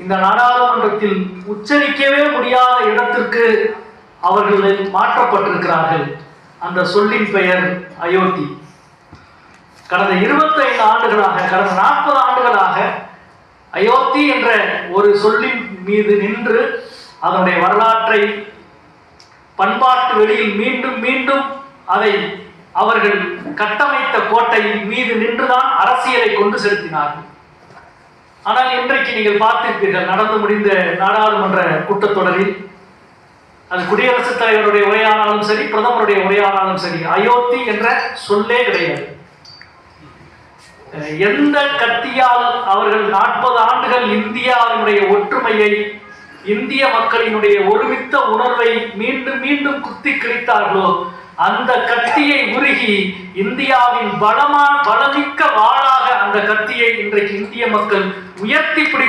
இந்த நாடாளுமன்றத்தில் உச்சரிக்கவே முடியாத இடத்திற்கு அவர்கள் மாற்றப்பட்டிருக்கிறார்கள். அந்த சொல்லின் பெயர் அயோத்தி. கடந்த 25 ஆண்டுகளாக, கடந்த 40 ஆண்டுகளாக அயோத்தி என்ற ஒரு சொல்லின் மீது நின்று அதனுடைய வரலாற்றை பண்பாட்டு வெளியில் மீண்டும் மீண்டும் அதை அவர்கள் கட்டமைத்த கோட்டையின் மீது நின்றுதான் அரசியலை கொண்டு செலுத்தினார்கள். ஆனால் இன்றைக்கு நீங்கள் பார்த்திருப்பீர்கள், நடந்து முடிந்த நாடாளுமன்ற கூட்டத்தொடரில் அது குடியரசுத் தலைவருடைய உரையானாலும் சரி, பிரதமருடைய உரையானாலும் சரி, அயோத்தி என்ற சொல்லே கிடையாது. எந்த கத்தியால் அவர்கள் 40 ஆண்டுகள் இந்தியாவினுடைய ஒற்றுமையை, இந்திய மக்களினுடைய ஒருமித்த உணர்வை மீண்டும் மீண்டும் குத்தி கிழித்தார்களோ அந்த கத்தியை உருகி இந்தியாவின் பலமிக்க வாளாக அந்த கத்தியை இன்றைக்கு இந்திய மக்கள் உயர்த்தி பிடித்து